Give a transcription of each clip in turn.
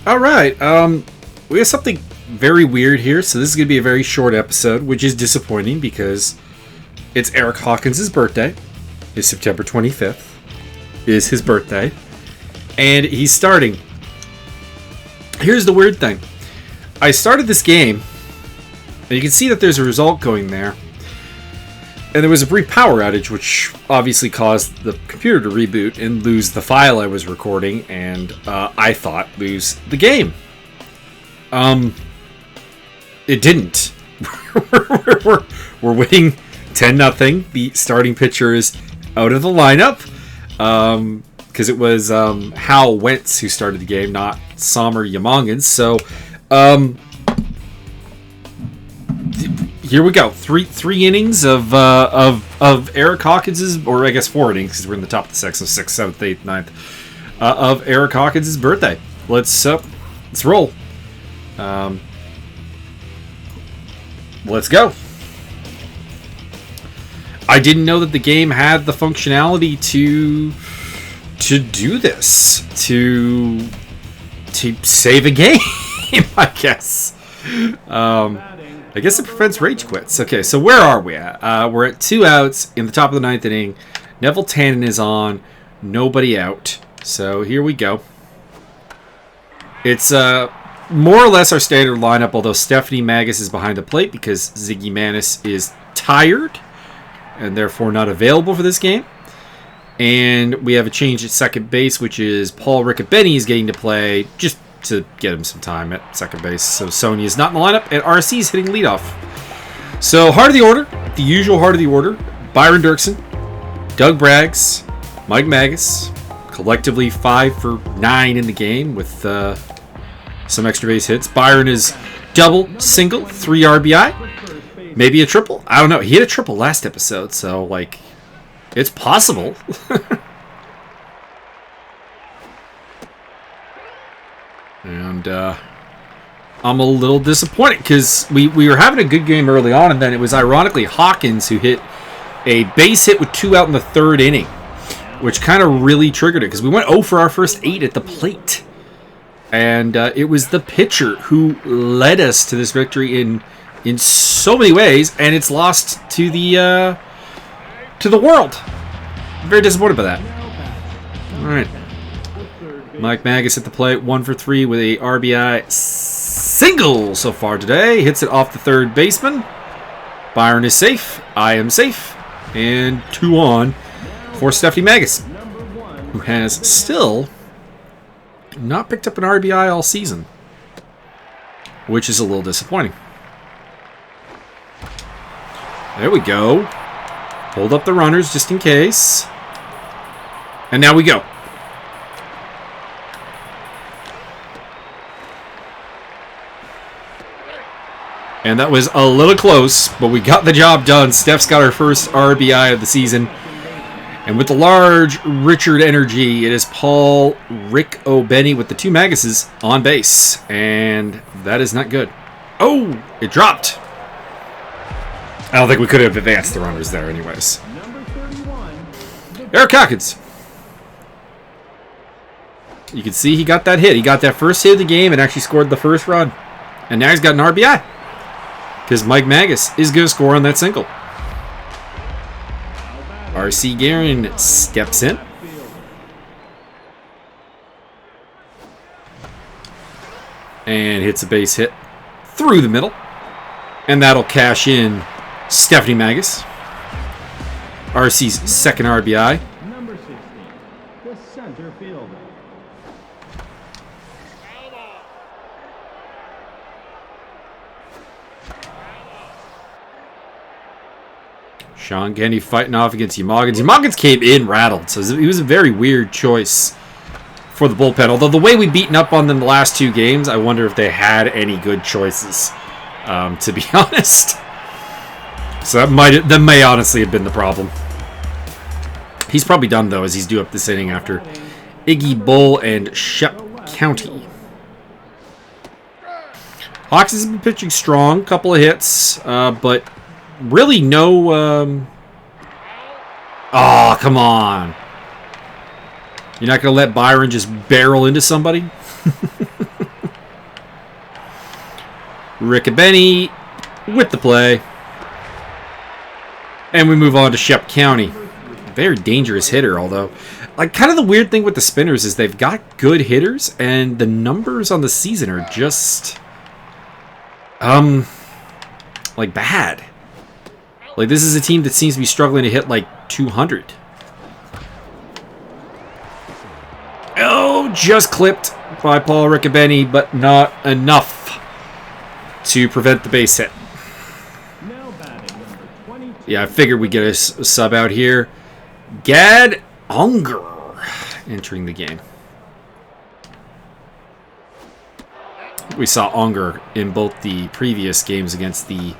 All right. We have something very weird here, so this is going to be a very short episode, which is disappointing because it's Eric Hawkins' birthday. It's September 25th is his birthday, and he's starting. Here's the weird thing. I started this game, and you can see that there's a result going there. And there was a brief power outage, which obviously caused the computer to reboot and lose the file I was recording, and I thought lose the game. It didn't. We're winning 10-0. The starting pitcher is out of the lineup because it was Hal Wentz who started the game, not Sommer Yamongans. So here we go. Three innings of Eric Hawkins's, or I guess 4 innings because we're in the top of the 6th, so 6th, 7th, 8th, 9th of Eric Hawkins's birthday. Let's roll. Let's go. I didn't know that the game had the functionality to do this, to save a game. I guess. I guess it prevents rage quits. Okay, so where are we at? We're at 2 outs in the top of the 9th inning. Neville Tannen is on. Nobody out. So here we go. It's more or less our standard lineup, although Stephanie Magus is behind the plate because Ziggy Manis is tired and therefore not available for this game. And we have a change at second base, which is Paul Riccobeni is getting to play just to get him some time at second base. So Sonia is not in the lineup, and RC is hitting leadoff. So heart of the order, the usual heart of the order: Byron Dirksen, Doug Braggs, Mike Magus, collectively 5 for 9 in the game with some extra base hits. Byron is double, single, 3 RBI, maybe a triple. I don't know. He hit a triple last episode, so like, it's possible. And I'm a little disappointed because we were having a good game early on, and then it was ironically Hawkins who hit a base hit with 2 out in the 3rd inning, which kind of really triggered it because we went 0 for our first 8 at the plate. And it was the pitcher who led us to this victory in so many ways, and it's lost to the world. I'm very disappointed by that. All right. Mike Magus at the plate, 1 for 3 with a RBI single so far today. Hits it off the 3rd baseman. Byron is safe. I am safe. And 2 on for Stephanie Magus, who has still not picked up an RBI all season, which is a little disappointing. There we go. Hold up the runners just in case. And now we go. And that was a little close, but we got the job done. Steph's got her first RBI of the season. And with the large Richard energy, it is Paul Riccobeni with the 2 Maguses on base. And that is not good. Oh, it dropped. I don't think we could have advanced the runners there anyways. Eric Hawkins. You can see he got that hit. He got that first hit of the game and actually scored the first run. And now he's got an RBI. Because Mike Magus is going to score on that single. R.C. Guerin steps in. And hits a base hit through the middle. And that'll cash in Stephanie Magus. R.C.'s second RBI. Number 60, the center fielder. Sean Kenny fighting off against Yamogans. Yamogans came in rattled, so it was a very weird choice for the bullpen. Although the way we've beaten up on them the last 2 games, I wonder if they had any good choices, to be honest. So that may honestly have been the problem. He's probably done, though, as he's due up this inning after Iggy Bull and Shep County. Hawks has been pitching strong, couple of hits, but really no... Oh, come on. You're not going to let Byron just barrel into somebody? Riccobeni with the play. And we move on to Shep County. Very dangerous hitter, although. Like, kind of the weird thing with the Spinners is they've got good hitters, and the numbers on the season are just... like, bad. Like, this is a team that seems to be struggling to hit, like, 200. Oh, just clipped by Paul Riccobeni, but not enough to prevent the base hit. Yeah, I figured we'd get a sub out here. Gad Unger entering the game. We saw Unger in both the previous games against the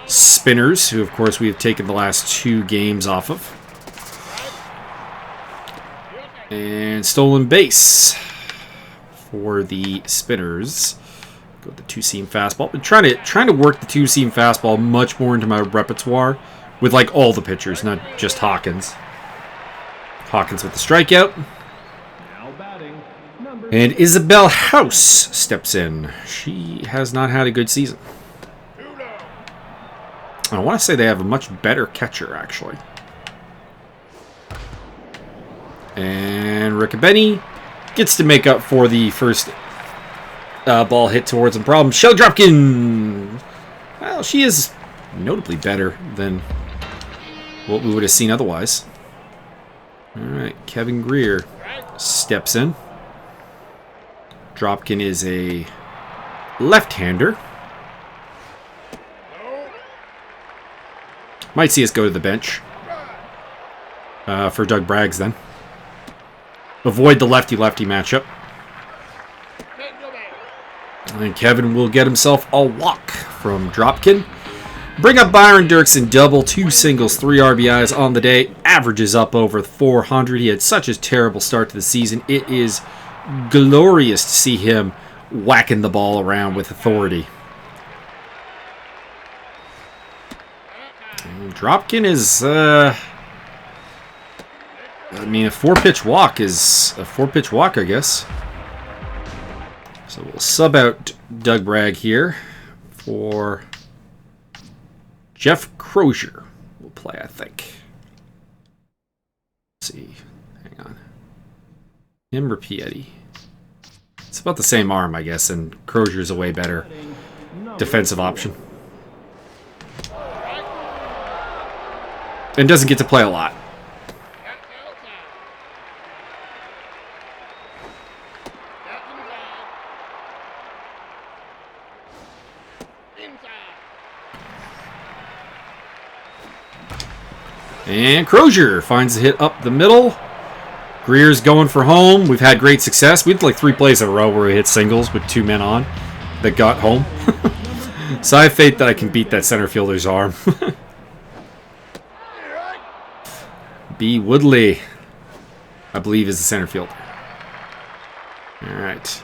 Spinners, who, of course, we have taken the last 2 games off of. And stolen base for the Spinners. Go with the 2-seam fastball. Been trying to work the 2-seam fastball much more into my repertoire with like all the pitchers, not just Hawkins. Hawkins with the strikeout. And Isabel House steps in. She has not had a good season. I want to say they have a much better catcher, actually. And Riccobeni gets to make up for the first ball hit towards him. Problem. Shell Dropkin. Well, she is notably better than what we would have seen otherwise. All right, Kevin Greer steps in. Dropkin is a left-hander. Might see us go to the bench for Doug Braggs then. Avoid the lefty-lefty matchup. And Kevin will get himself a walk from Dropkin. Bring up Byron Dirksen, double, 2 singles, 3 RBIs on the day. Averages up over 400. He had such a terrible start to the season. It is glorious to see him whacking the ball around with authority. And Dropkin is, I mean, a 4-pitch walk is a 4-pitch walk, I guess. So we'll sub out Doug Bragg here for Jeff Crozier. Will play, I think. Let's see. Hang on. Him or Piatti? It's about the same arm, I guess, and Crozier's a way better defensive option. And doesn't get to play a lot. And Crozier finds a hit up the middle. Greer's going for home. We've had great success. We had like 3 plays in a row where we hit singles with 2 men on that got home. So I have faith that I can beat that center fielder's arm. B. Woodley, I believe, is the center fielder. All right.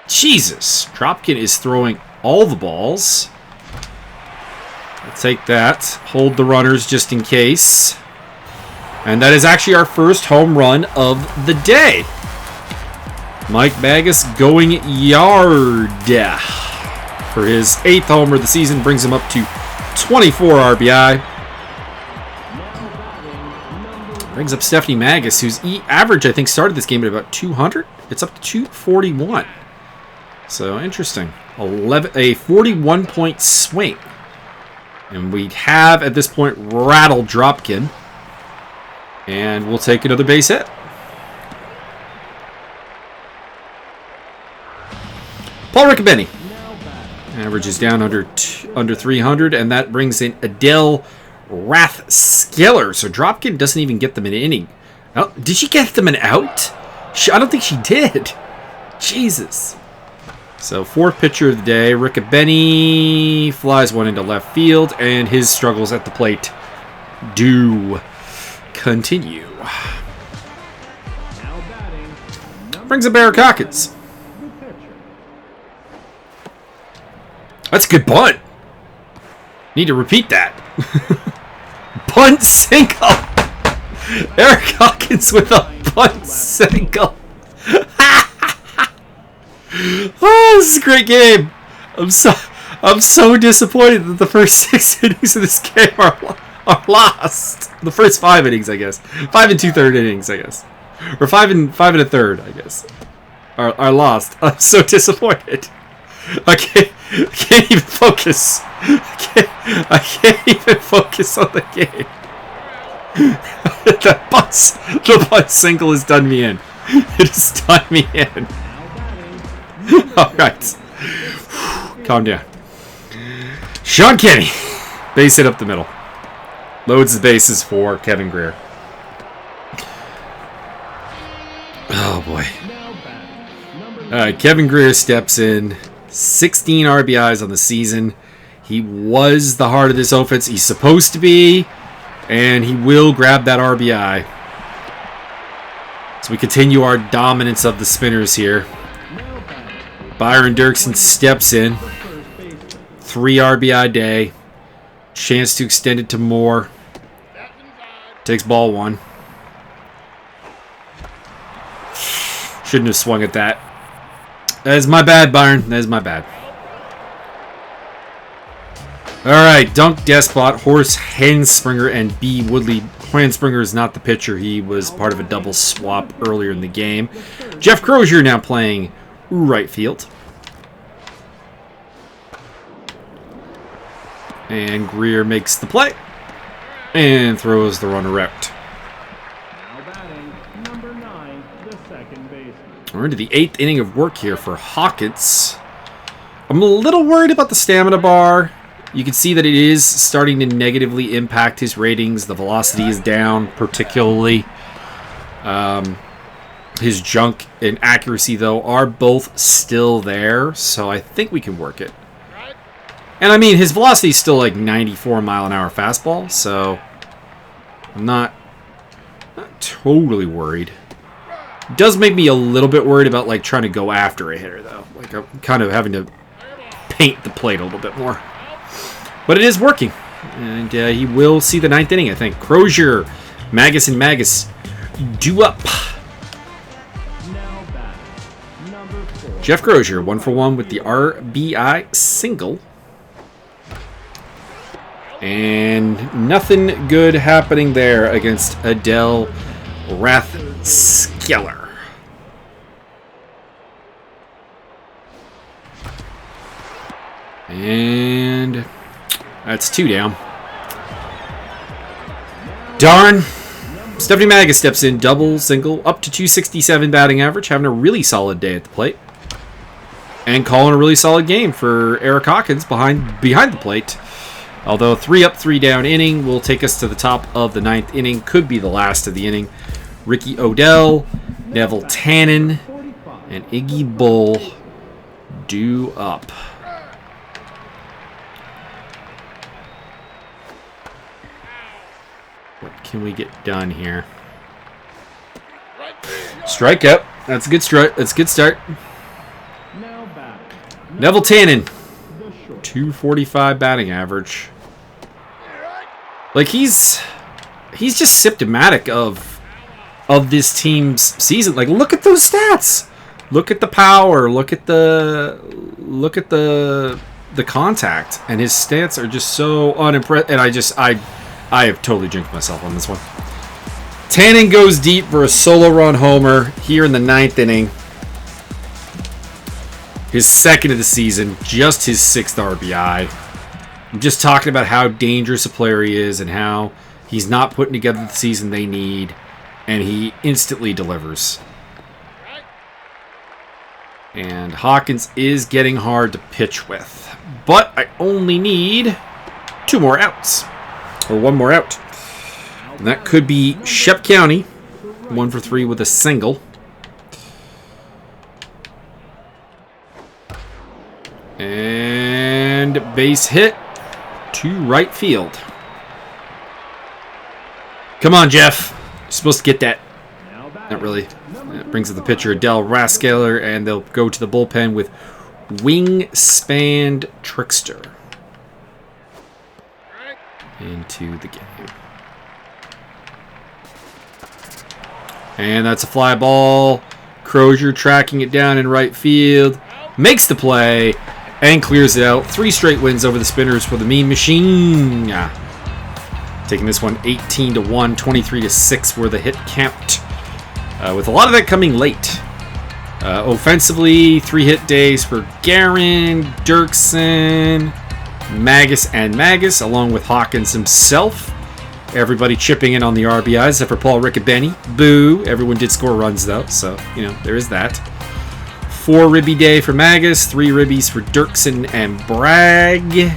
Jesus. Dropkin is throwing all the balls. I'll take that. Hold the runners just in case. And that is actually our first home run of the day. Mike Magus going yard for his 8th homer of the season. Brings him up to 24 RBI. Brings up Stephanie Magus, whose average, I think, started this game at about 200. It's up to 241. So, interesting. A 41-point swing. And we have, at this point, rattled Dropkin. And we'll take another base hit. Paul Riccobeni. Average is down under 300, and that brings in Adele Rathskeller. So Dropkin doesn't even get them an inning. Oh, did she get them an out? I don't think she did. Jesus. So 4th pitcher of the day, Riccobeni flies one into left field, and his struggles at the plate do continue. Brings up Eric Hawkins. That's a good bunt. Need to repeat that. Bunt single. Eric Hawkins with a bunt single. Oh, this is a great game. I'm so disappointed that the first 6 innings of this game are lost. The first 5 innings, I guess. 5 and 2/3 innings, I guess. Or 5 and a third, I guess. Are lost. I'm so disappointed. I can't even focus. I can't even focus on the game. The bunt single has done me in. It has done me in. Alright. Calm down. Sean Kenny. Base hit up the middle. Loads the bases for Kevin Greer. Oh boy. Alright, Kevin Greer steps in. 16 RBIs on the season. He was the heart of this offense. He's supposed to be. And he will grab that RBI. So we continue our dominance of the spinners here. Byron Dirksen steps in. 3 RBI day. Chance to extend it to more. Takes ball 1. Shouldn't have swung at that. That is my bad, Byron. That is my bad. Alright, Dunk Despot, Horst Henspringer, and B. Woodley. Henspringer is not the pitcher. He was part of a double swap earlier in the game. Jeff Crozier now playing right field. And Greer makes the play. And throws the runner out. We're into the 8th inning of work here for Hawkins. I'm a little worried about the stamina bar. You can see that it is starting to negatively impact his ratings. The velocity is down, particularly. His junk and accuracy, though, are both still there. So I think we can work it. And I mean, his velocity is still like 94-mile-an-hour fastball. So I'm not totally worried. It does make me a little bit worried about like trying to go after a hitter, though. Like I'm kind of having to paint the plate a little bit more. But it is working. And he will see the 9th inning, I think. Crozier, Magus, and Magus do up. Jeff Crozier, 1 for 1 with the RBI single. And nothing good happening there against Adele Rathskeller. And that's 2 down. Darn. Stephanie Magus steps in, double, single, up to 267 batting average, having a really solid day at the plate. And calling a really solid game for Eric Hawkins behind the plate. Although 3 up, 3 down inning will take us to the top of the 9th inning. Could be the last of the inning. Ricky Odell, Neville Tannen, and Iggy Bull due up. What can we get done here? Strikeout. That's a good strike. That's a good start. Neville Tannen, 245 batting average. Like he's just symptomatic of this team's season. Like look at those stats. Look at the power. Look at the contact. And his stats are just so unimpressive. And I have totally jinxed myself on this one. Tannen goes deep for a solo run homer here in the 9th inning. His 2nd of the season, just his 6th RBI. I'm just talking about how dangerous a player he is and how he's not putting together the season they need, and he instantly delivers. And Hawkins is getting hard to pitch with. But I only need 2 more outs. Or 1 more out. And that could be Shep County. 1 for 3 with a single. And base hit to right field. Come on, Jeff. You're supposed to get that. Not really. That brings up the pitcher, Adele Rathskeller, and they'll go to the bullpen with Wingspan Trickster into the game. And that's a fly ball. Crozier tracking it down in right field. makes the play, and clears it out. 3 straight wins over the Spinners for the Mean Machine. Taking this one 18-1, 23-6 were the hit count. With a lot of that coming late. Offensively, 3 hit days for Guerin, Dirksen, Magus, along with Hawkins himself. Everybody chipping in on the RBIs, except for Paul Riccobeni. Boo. Everyone did score runs, though, so, there is that. 4 ribby day for Magus, 3 ribbies for Dirksen and Bragg.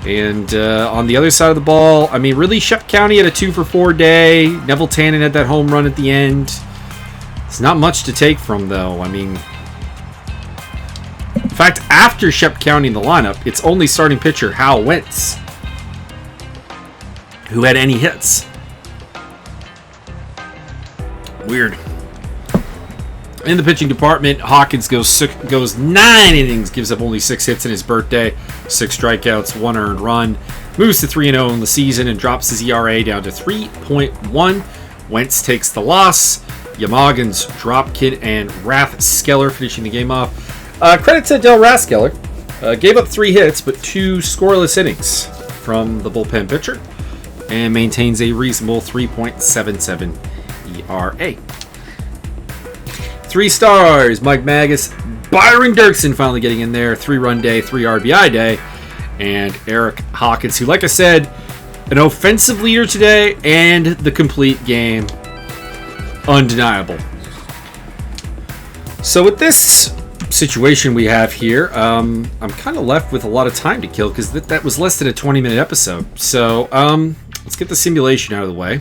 And on the other side of the ball, really, Shep County had a 2-for-4 day. Neville Tannen had that home run at the end. It's not much to take from, though. In fact, after Shep County in the lineup, it's only starting pitcher Hal Wentz who had any hits. Weird. In the pitching department, Hawkins goes 9 innings, gives up only 6 hits in his birthday, 6 strikeouts, 1 earned run, moves to 3-0 in the season, and drops his ERA down to 3.1. Wentz takes the loss. Yamagins, Dropkin, and Rathskeller finishing the game off. Credit to Del Rathskeller. Gave up 3 hits, but 2 scoreless innings from the bullpen pitcher, and maintains a reasonable 3.77 ERA. 3 stars, Mike Magus, Byron Dirksen finally getting in there, 3-run day, 3 RBI day, and Eric Hawkins, who, like I said, an offensive leader today, and the complete game, undeniable. So with this situation we have here, I'm kind of left with a lot of time to kill, because that was less than a 20-minute episode. So let's get the simulation out of the way.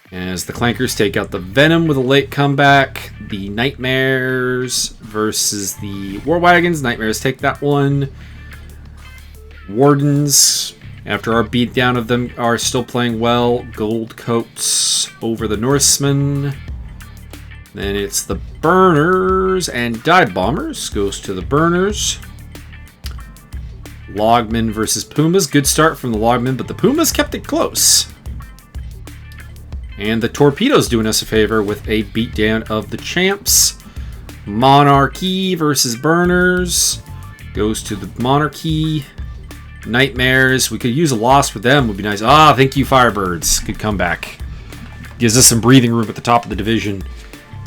As the Clankers take out the Venom with a late comeback. The Nightmares versus the War Wagons. Nightmares take that one. Wardens, after our beatdown of them, are still playing well. Gold Coats over the Norsemen. Then it's the Burners and Dive Bombers. Goes to the Burners. Logmen versus Pumas. Good start from the Logmen, but the Pumas kept it close. And the Torpedoes doing us a favor with a beatdown of the Champs. Monarchy versus Burners. Goes to the Monarchy. Nightmares. We could use a loss for them. Would be nice. Thank you, Firebirds. Good comeback. Gives us some breathing room at the top of the division.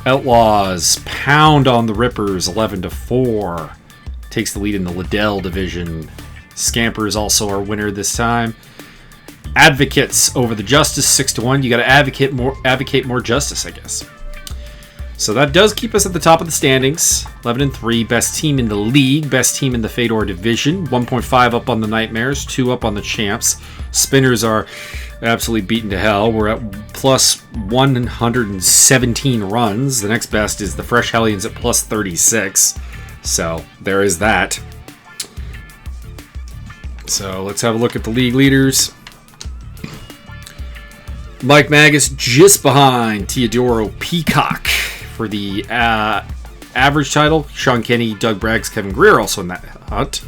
Outlaws pound on the Rippers 11-4. Takes the lead in the Liddell division. Scamper is also our winner this time. Advocates over the Justice 6-1. You got to advocate more justice, I guess. So that does keep us at the top of the standings. 11-3, best team in the league, best team in the Fedor division. 1.5 up on the Nightmares, 2 up on the Champs. Spinners are absolutely beaten to hell. We're at plus 117 runs. The next best is the Fresh Hellions at plus 36. So there is that. So let's have a look at the league leaders. Mike Magus just behind Teodoro Peacock for the average title. Sean Kenny, Doug Braggs, Kevin Greer also in that hunt.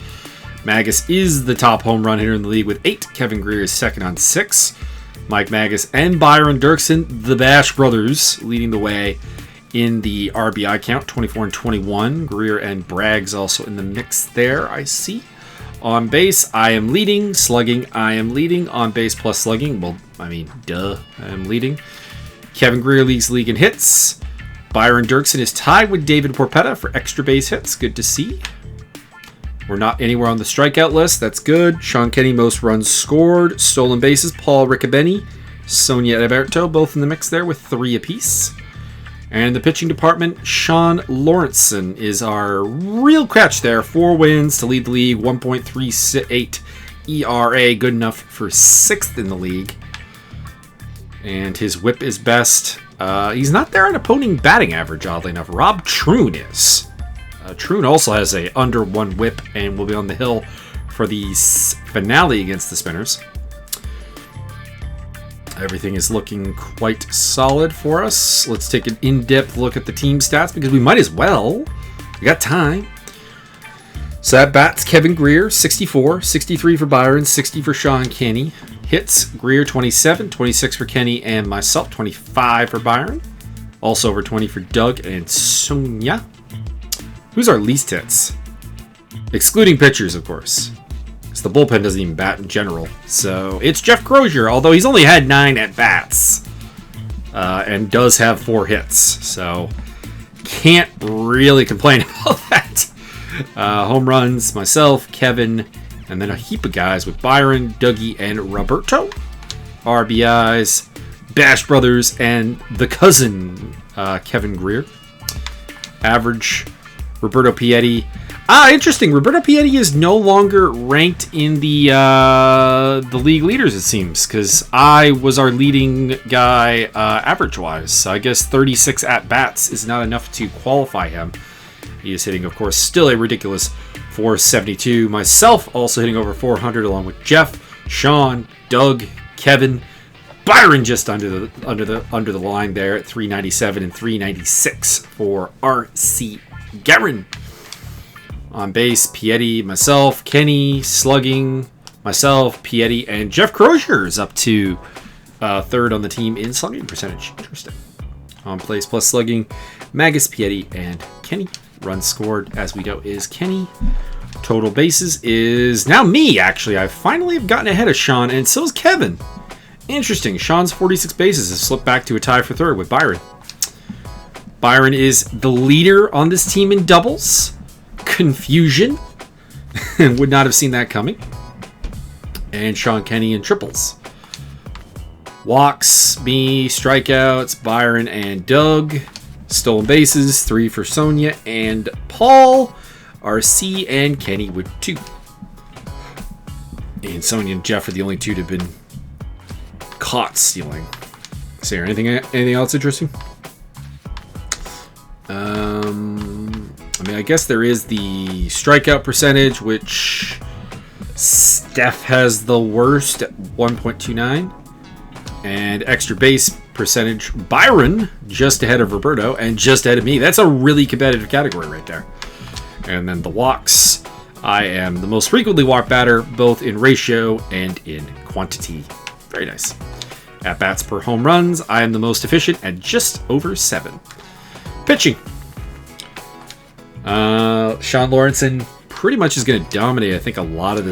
Magus is the top home run hitter in the league with 8. Kevin Greer is second on 6. Mike Magus and Byron Dirksen, the Bash brothers, leading the way in the RBI count, 24 and 21. Greer and Braggs also in the mix there, I see. On base, I am leading. Slugging, I am leading. On base plus slugging, well, duh, I am leading. Kevin Greer leads league in hits. Byron Dirksen is tied with David Porpetta for extra base hits. Good to see. We're not anywhere on the strikeout list. That's good. Sean Kenny, most runs scored. Stolen bases, Paul Riccobeni, Sonia Alberto, both in the mix there with 3 apiece. And in the pitching department, Sean Lawrenson is our real catch there. 4 wins to lead the league, 1.38 ERA, good enough for 6th in the league. And his whip is best. He's not there on opposing batting average, oddly enough. Rob Troon is. Troon also has a under 1 whip and will be on the hill for the finale against the Spinners. Everything is looking quite solid for us. Let's take an in-depth look at the team stats because we might as well. We got time. So at bats, Kevin Greer, 64, 63 for Byron, 60 for Sean Kenny. Hits, Greer, 27, 26 for Kenny and myself, 25 for Byron. Also over 20 for Doug and Sonia. Who's our least hits? Excluding pitchers, of course. Because the bullpen doesn't even bat in general. So it's Jeff Crozier, although he's only had 9 at-bats. And does have 4 hits. So can't really complain about that. Home runs, myself, Kevin, and then a heap of guys with Byron, Dougie, and Roberto. RBIs, Bash Brothers, and the cousin, Kevin Greer. Average, Roberto Piatti. Interesting. Roberto Piatti is no longer ranked in the league leaders, it seems, because I was our leading guy average-wise. So I guess 36 at-bats is not enough to qualify him. He is hitting, of course, still a ridiculous 472. Myself also hitting over 400, along with Jeff, Sean, Doug, Kevin, Byron just under the line there at 397 and 396 for RC Guerin. On base, Piatti, myself, Kenny, slugging, myself, Piatti, and Jeff Crozier is up to third on the team in slugging percentage. Interesting. On place plus slugging, Magus, Piatti, and Kenny. Runs scored as we go is Kenny. Total bases is now me, actually. I finally have gotten ahead of Sean, and so is Kevin. Interesting. Sean's 46 bases has slipped back to a tie for third with Byron. Byron is the leader on this team in doubles. Confusion. Would not have seen that coming. And Sean Kenny in triples. Walks, me, strikeouts, Byron and Doug. Stolen bases, 3 for Sonia and Paul. RC and Kenny with 2. And Sonia and Jeff are the only 2 to have been caught stealing. Is there anything else interesting? I guess there is the strikeout percentage, which Steph has the worst at 1.29. And extra base percentage, Byron just ahead of Roberto and just ahead of me. That's a really competitive category right there. And then the walks, I am the most frequently walked batter, both in ratio and in quantity. Very nice. At bats per home runs, I am the most efficient at just over 7. Pitching. Sean Lawrenson pretty much is going to dominate, I think, a lot of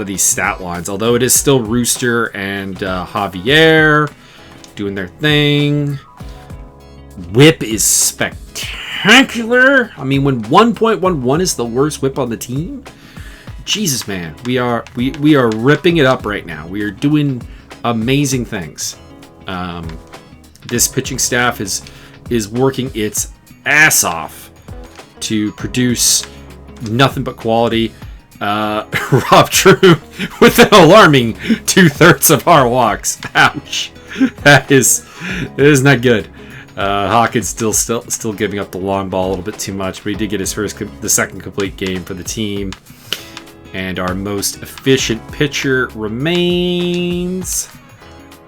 these stat lines. Although it is still Rooster and Javier doing their thing. Whip is spectacular. I mean, when 1.11 is the worst whip on the team, Jesus, man, we are ripping it up right now. We are doing amazing things. This pitching staff is working its ass off to produce nothing but quality. Rob True with an alarming 2/3 of our walks. Ouch. That is not good. Hawkins still giving up the long ball a little bit too much, but he did get his the second complete game for the team. And our most efficient pitcher remains,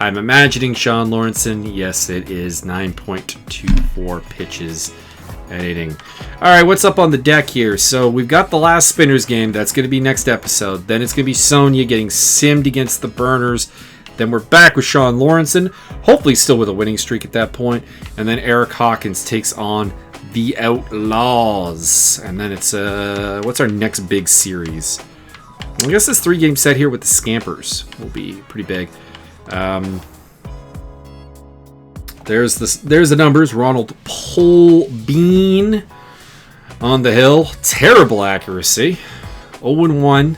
I'm imagining, Sean Lawrenson. Yes, it is 9.24 pitches at inning. All right, what's up on the deck here? So we've got the last Spinners game. That's going to be next episode. Then it's going to be Sonia getting simmed against the Burners. Then we're back with Sean Lawrenson, hopefully still with a winning streak at that point. And then Eric Hawkins takes on the Outlaws. And then it's what's our next big series? I guess this 3-game set here with the Scampers will be pretty big. There's the numbers. Ronald Polbean on the hill. Terrible accuracy. 0-1.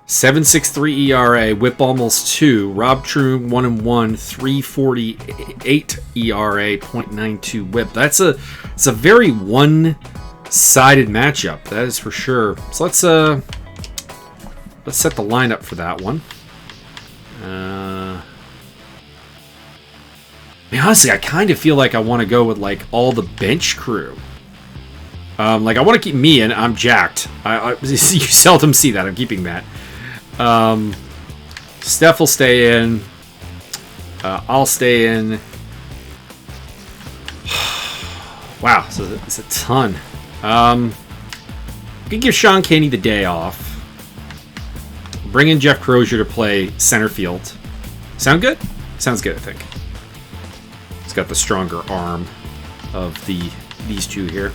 7.63 ERA. Whip almost 2. Rob Troom 1-1. 3.48 ERA. 0.92 whip. It's a very one-sided matchup. That is for sure. So let's set the lineup for that one. Honestly, I kind of feel like I want to go with like all the bench crew. Like I want to keep me in. I'm jacked. You seldom see that. I'm keeping that. Steph will stay in. I'll stay in. Wow, so it's a ton. We can give Sean Caney the day off. Bring in Jeff Crozier to play center field. Sound good? Sounds good, I think. He's got the stronger arm. of these two here.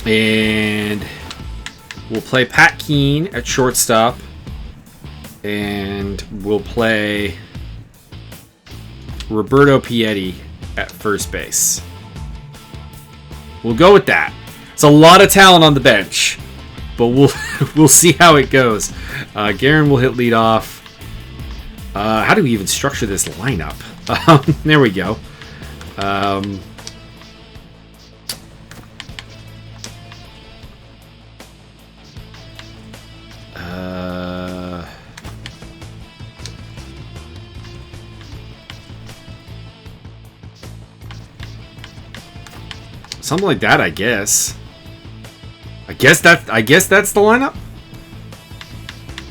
And we'll play Pat Keene at shortstop. And we'll play Roberto Piatti at first base. We'll go with that. It's a lot of talent on the bench, but we'll see how it goes. Garen will hit lead off. How do we even structure this lineup? There we go. Something like that, I guess. I guess that's the lineup.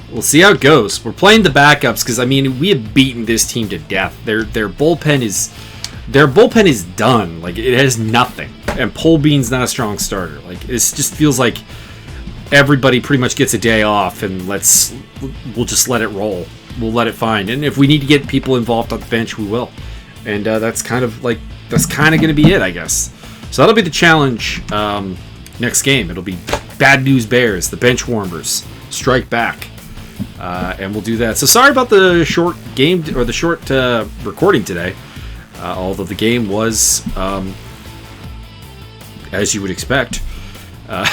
We'll see how it goes. We're playing the backups because I mean we have beaten this team to death. Their bullpen is done. Like it has nothing. And Polbean's not a strong starter. Like it just feels like everybody pretty much gets a day off and we'll just let it roll. We'll let it find. And if we need to get people involved on the bench, we will. And that's kind of going to be it, I guess. So that'll be the challenge next game. It'll be Bad News Bears, the bench warmers, strike back, and we'll do that. So sorry about the short game or the short recording today. Although the game was, as you would expect, I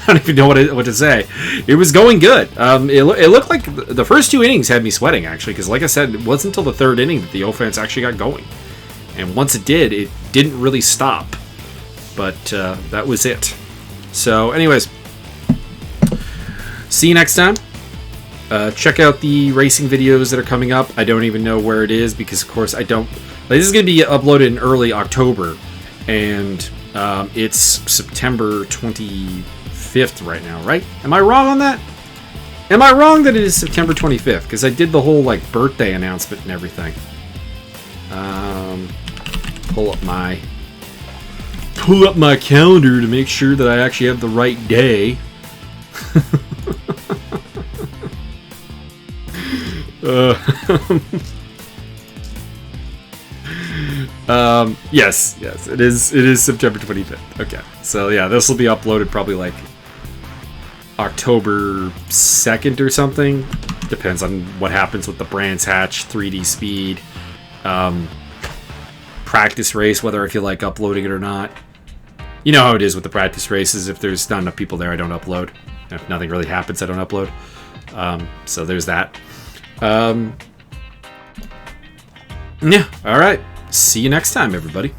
don't even know what to say. It was going good. It looked like the first two innings had me sweating actually, because like I said, it wasn't until the third inning that the offense actually got going. And once it did, it didn't really stop. But that was it. So anyways, see you next time. Check out the racing videos that are coming up. I don't even know where it is because, of course, I don't... This is going to be uploaded in early October. And it's September 25th right now, right? Am I wrong on that? Am I wrong that it is September 25th? Because I did the whole, birthday announcement and everything. Pull up my calendar to make sure that I actually have the right day. Yes, it is September 25th. Okay, so yeah, this will be uploaded probably October 2nd or something. Depends on what happens with the Brands Hatch 3D speed. Practice race, whether I feel like uploading it or not. You know how it is with the practice races. If there's not enough people there, I don't upload. If nothing really happens, I don't upload. So there's that. Yeah, alright. See you next time, everybody.